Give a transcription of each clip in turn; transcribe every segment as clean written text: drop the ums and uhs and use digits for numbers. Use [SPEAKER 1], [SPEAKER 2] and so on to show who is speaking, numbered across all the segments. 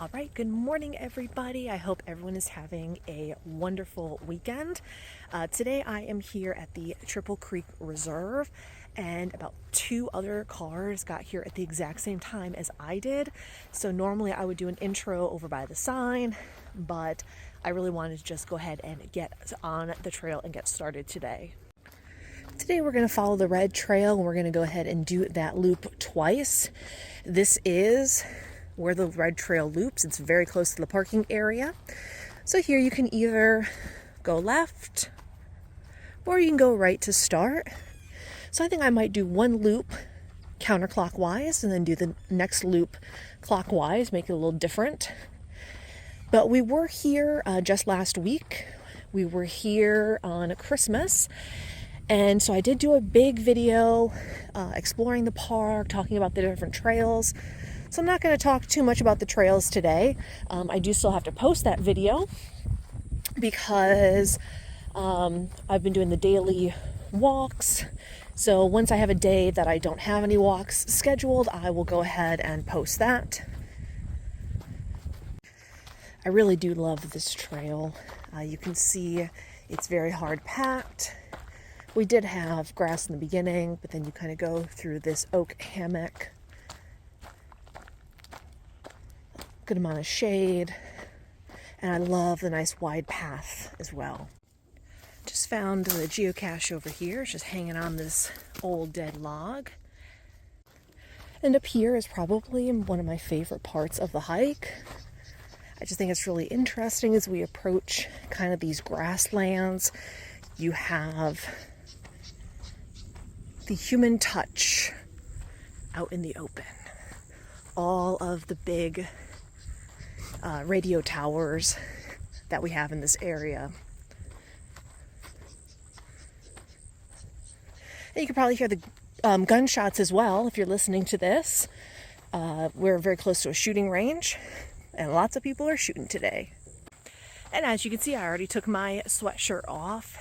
[SPEAKER 1] All right, good morning, everybody. I hope everyone is having a wonderful weekend. Today I am here at the Triple Creek Reserve, and about 2 other cars got here at the exact same time as I did. So normally I would do an intro over by the sign, but I really wanted to just go ahead and get on the trail and get started today. Today we're going to follow the red trail, and we're going to go ahead and do that loop twice. This is where the red trail loops. It's very close to the parking area. So here you can either go left or you can go right to start. So I think I might do one loop counterclockwise and then do the next loop clockwise, make it a little different. But we were here just last week. We were here on Christmas. And so I did do a big video exploring the park, talking about the different trails. So I'm not going to talk too much about the trails today. I do still have to post that video because I've been doing the daily walks. So once I have a day that I don't have any walks scheduled, I will go ahead and post that. I really do love this trail. You can see it's very hard packed. We did have grass in the beginning, but then you kind of go through this oak hammock. Good amount of shade, and I love the nice wide path as well. Just found the geocache over here. It's just hanging on this old dead log. And up here is probably one of my favorite parts of the hike. I just think it's really interesting as we approach kind of these grasslands. You have the human touch out in the open. All of the big radio towers that we have in this area. And you can probably hear the gunshots as well if you're listening to this. We're very close to a shooting range, and lots of people are shooting today. And as you can see, I already took my sweatshirt off.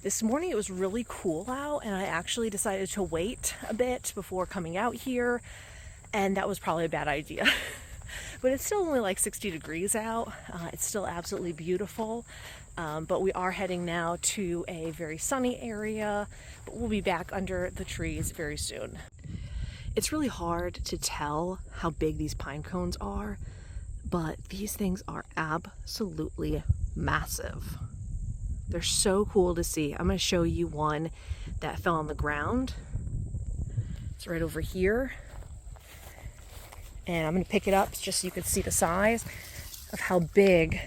[SPEAKER 1] This morning it was really cool out, and I actually decided to wait a bit before coming out here, and that was probably a bad idea. But it's still only like 60 degrees out. It's still absolutely beautiful. But we are heading now to a very sunny area. But we'll be back under the trees very soon. It's really hard to tell how big these pine cones are, but these things are absolutely massive. They're so cool to see. I'm going to show you one that fell on the ground. It's right over here. And I'm going to pick it up just so you can see the size of how big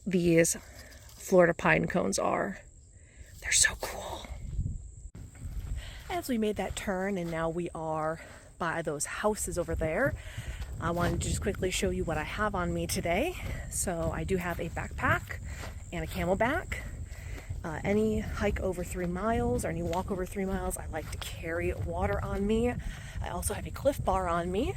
[SPEAKER 1] these Florida pine cones are. They're so cool. As we made that turn and now we are by those houses over there, I wanted to just quickly show you what I have on me today. So I do have a backpack and a camelback. Any hike over 3 miles or any walk over 3 miles, I like to carry water on me. I also have a Cliff Bar on me.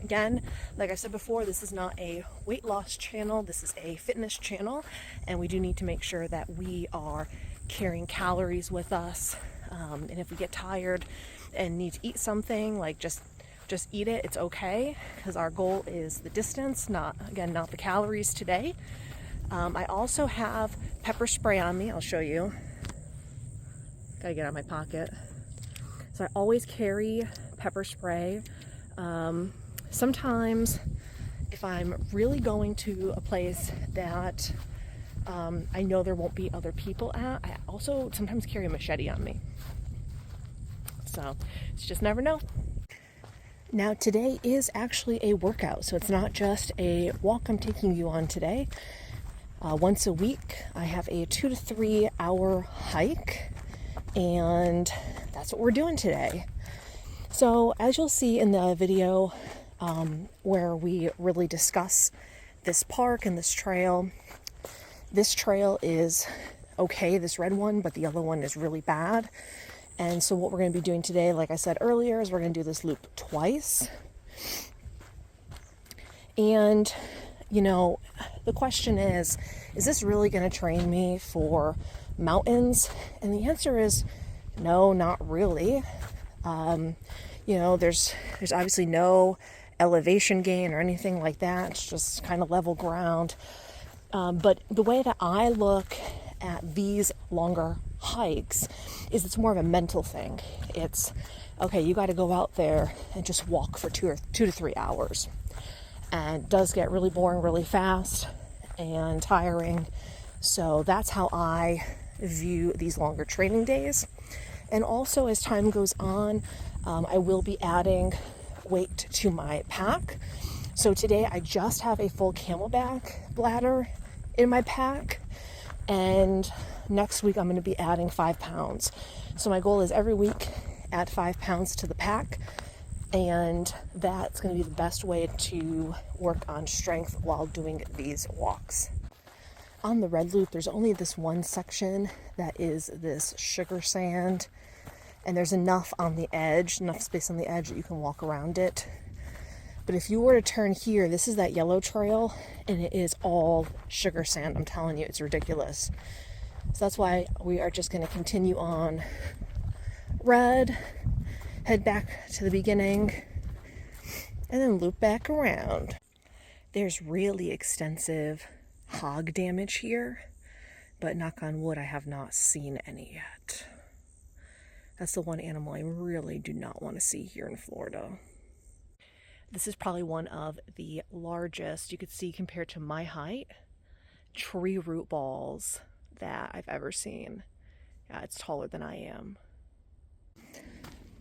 [SPEAKER 1] Again, like I said before, this is not a weight loss channel. This is a fitness channel, and we do need to make sure that we are carrying calories with us. And if we get tired and need to eat something, like just eat it, it's okay, because our goal is the distance, not the calories today. I also have pepper spray on me. I'll show you. Gotta get out of my pocket. So I always carry pepper spray. Sometimes if I'm really going to a place that I know there won't be other people at, I also sometimes carry a machete on me. So you just never know. Now today is actually a workout, so it's not just a walk I'm taking you on today. Once a week I have a 2 to 3 hour hike, and that's what we're doing today. So as you'll see in the video where we really discuss this park and this trail is okay, this red one, but the yellow one is really bad. And so what we're going to be doing today, like I said earlier, is we're going to do this loop twice. And, you know, the question is this really going to train me for mountains? And the answer is no, not really. You know, there's obviously no elevation gain or anything like that. It's just kind of level ground. But the way that I look at these longer hikes is it's more of a mental thing. It's, okay, you got to go out there and just walk for 2 to 3 hours. And it does get really boring really fast and tiring. So that's how I view these longer training days. And also as time goes on, I will be adding weight to my pack. So today I just have a full camelback bladder in my pack, and next week I'm going to be adding 5 pounds. So my goal is every week add 5 pounds to the pack, and that's going to be the best way to work on strength while doing these walks. On the red loop, there's only this one section that is this sugar sand, and there's enough on the edge, enough space on the edge that you can walk around it. But if you were to turn here, this is that yellow trail, and it is all sugar sand. I'm telling you, it's ridiculous. So that's why we are just going to continue on red, head back to the beginning, and then loop back around. There's really extensive hog damage here, but knock on wood, I have not seen any yet. That's the one animal I really do not want to see here in Florida. This is probably one of the largest, you could see compared to my height, tree root balls that I've ever seen. Yeah, it's taller than I am.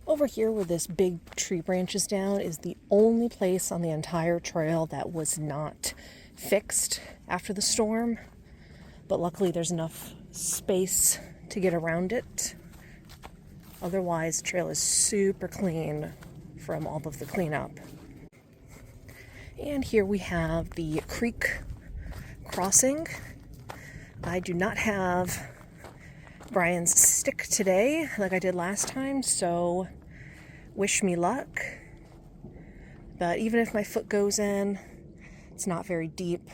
[SPEAKER 1] Over here where this big tree branches down is the only place on the entire trail that was not fixed after the storm. But luckily there's enough space to get around it. Otherwise, the trail is super clean from all of the cleanup. And here we have the creek crossing. I do not have Brian's stick today like I did last time, so wish me luck. But even if my foot goes in, it's not very deep.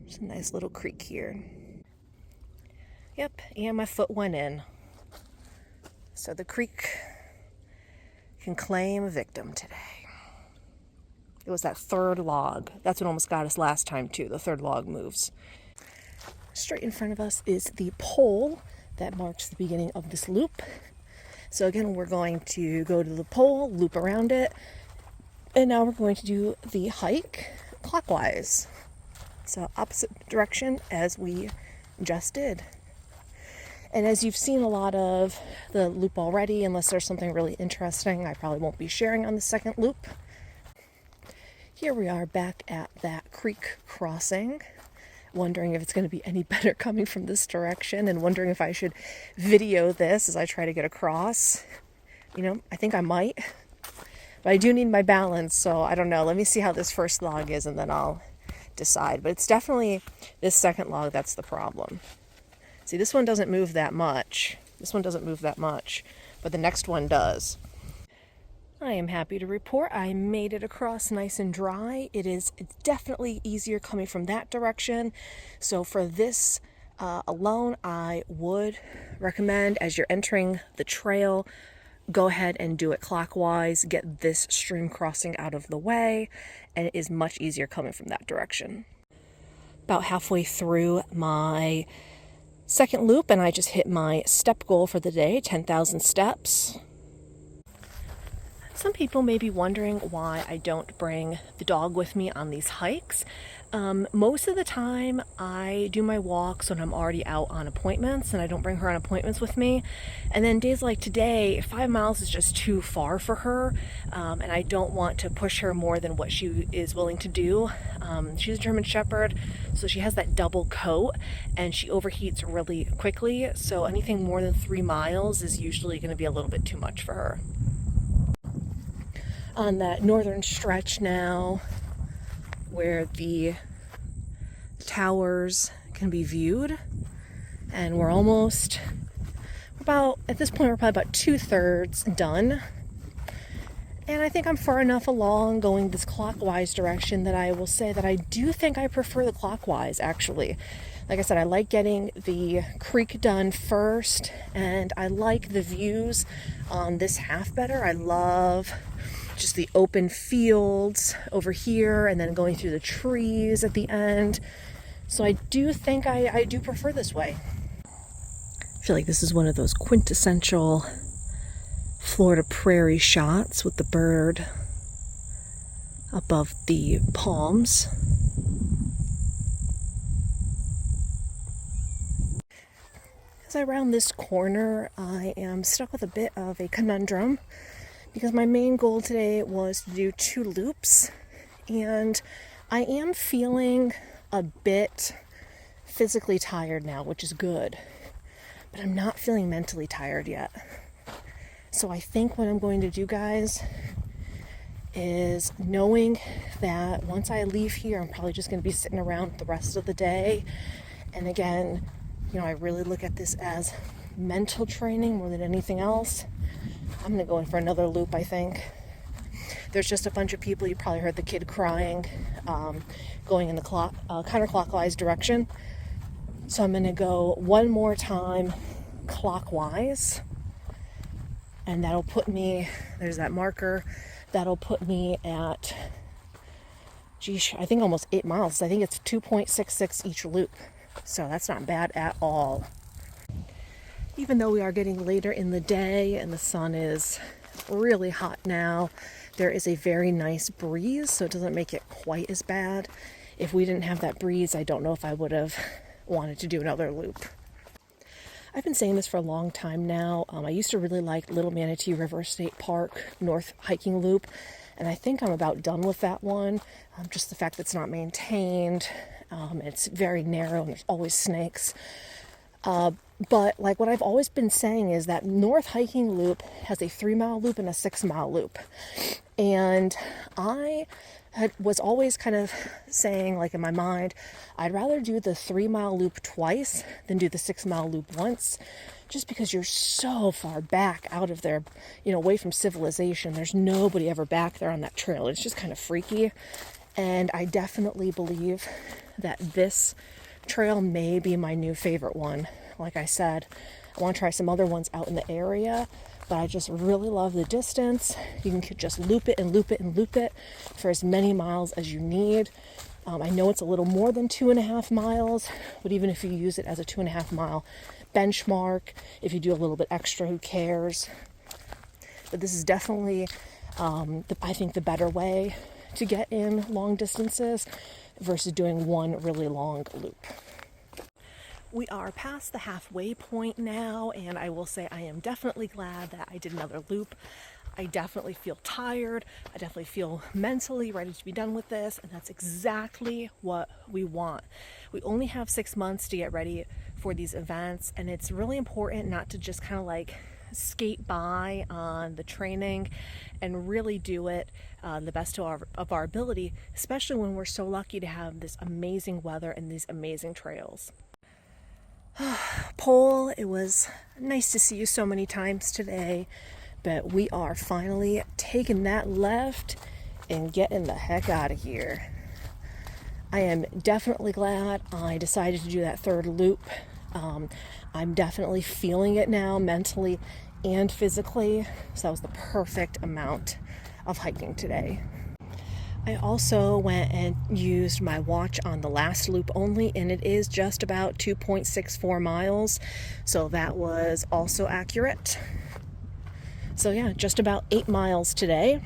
[SPEAKER 1] There's a nice little creek here. Yep, and my foot went in. So the creek can claim a victim today. It was that third log. That's what almost got us last time too. The third log moves. Straight in front of us is the pole that marks the beginning of this loop. So again, we're going to go to the pole, loop around it, and now we're going to do the hike clockwise. So opposite direction as we just did. And as you've seen a lot of the loop already, unless there's something really interesting, I probably won't be sharing on the second loop. Here we are back at that creek crossing, wondering if it's going to be any better coming from this direction and wondering if I should video this as I try to get across. You know, I think I might, but I do need my balance, so I don't know. Let me see how this first log is and then I'll decide. But it's definitely this second log that's the problem. See, this one doesn't move that much. This one doesn't move that much, but the next one does. I am happy to report I made it across nice and dry. It's definitely easier coming from that direction. So for this alone, I would recommend as you're entering the trail, go ahead and do it clockwise, get this stream crossing out of the way, and it is much easier coming from that direction. About halfway through my second loop, and I just hit my step goal for the day, 10,000 steps. Some people may be wondering why I don't bring the dog with me on these hikes. Most of the time I do my walks when I'm already out on appointments and I don't bring her on appointments with me. And then days like today, 5 miles is just too far for her, and I don't want to push her more than what she is willing to do. She's a German Shepherd, so she has that double coat and she overheats really quickly. So anything more than 3 miles is usually going to be a little bit too much for her. On that northern stretch now, where the towers can be viewed, and we're at this point we're probably about 2/3 done, and I think I'm far enough along going this clockwise direction that I will say that I do think I prefer the clockwise. Actually, like I said, I like getting the creek done first, and I like the views on this half better. I love just the open fields over here and then going through the trees at the end. So I do think I do prefer this way. I feel like this is one of those quintessential Florida prairie shots with the bird above the palms. As I round this corner, I am stuck with a bit of a conundrum because my main goal today was to do 2 loops, and I am feeling a bit physically tired now, which is good, but I'm not feeling mentally tired yet. So I think what I'm going to do, guys, is knowing that once I leave here, I'm probably just going to be sitting around the rest of the day. And again, you know, I really look at this as mental training more than anything else. I'm going to go in for another loop, I think. There's just a bunch of people, you probably heard the kid crying, going in the counterclockwise direction. So I'm going to go one more time clockwise, and that'll put me, there's that marker, that'll put me at, geez, I think almost 8 miles. I think it's 2.66 each loop. So that's not bad at all. Even though we are getting later in the day and the sun is really hot now, there is a very nice breeze, so it doesn't make it quite as bad. If we didn't have that breeze, I don't know if I would have wanted to do another loop. I've been saying this for a long time now. I used to really like Little Manatee River State Park North Hiking Loop, and I think I'm about done with that one. Just the fact that it's not maintained. It's very narrow and there's always snakes. But like what I've always been saying is that North Hiking Loop has a 3-mile loop and a 6-mile loop. And I was always kind of saying, like in my mind, I'd rather do the 3-mile loop twice than do the 6-mile loop once, just because you're so far back out of there, you know, away from civilization. There's nobody ever back there on that trail. It's just kind of freaky. And I definitely believe that this trail may be my new favorite one. Like I said, I want to try some other ones out in the area, but I just really love the distance. You can just loop it and loop it and loop it for as many miles as you need. I know it's a little more than 2.5 miles, but even if you use it as a 2.5 mile benchmark, if you do a little bit extra, who cares? But this is definitely, I think, the better way to get in long distances versus doing one really long loop. We are past the halfway point now, and I will say I am definitely glad that I did another loop. I definitely feel tired. I definitely feel mentally ready to be done with this, and that's exactly what we want. We only have 6 months to get ready for these events, and it's really important not to just kind of like skate by on the training and really do it the best of our ability, especially when we're so lucky to have this amazing weather and these amazing trails. Pole, it was nice to see you so many times today, but we are finally taking that left and getting the heck out of here. I am definitely glad I decided to do that 3rd loop. I'm definitely feeling it now, mentally and physically, so that was the perfect amount of hiking today. I also went and used my watch on the last loop only, and it is just about 2.64 miles, so that was also accurate. So yeah, just about 8 miles today.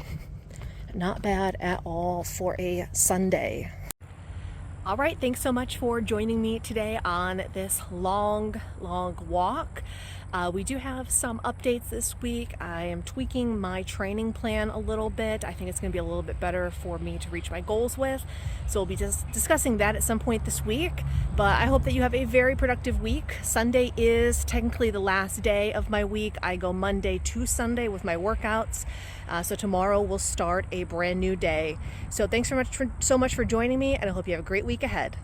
[SPEAKER 1] Not bad at all for a Sunday. All right, thanks so much for joining me today on this long walk. We do have some updates this week. I am tweaking my training plan a little bit. I think it's going to be a little bit better for me to reach my goals with. So we'll be just discussing that at some point this week. But I hope that you have a very productive week. Sunday is technically the last day of my week. I go Monday to Sunday with my workouts. So tomorrow we'll start a brand new day. So thanks so much for joining me, and I hope you have a great week ahead.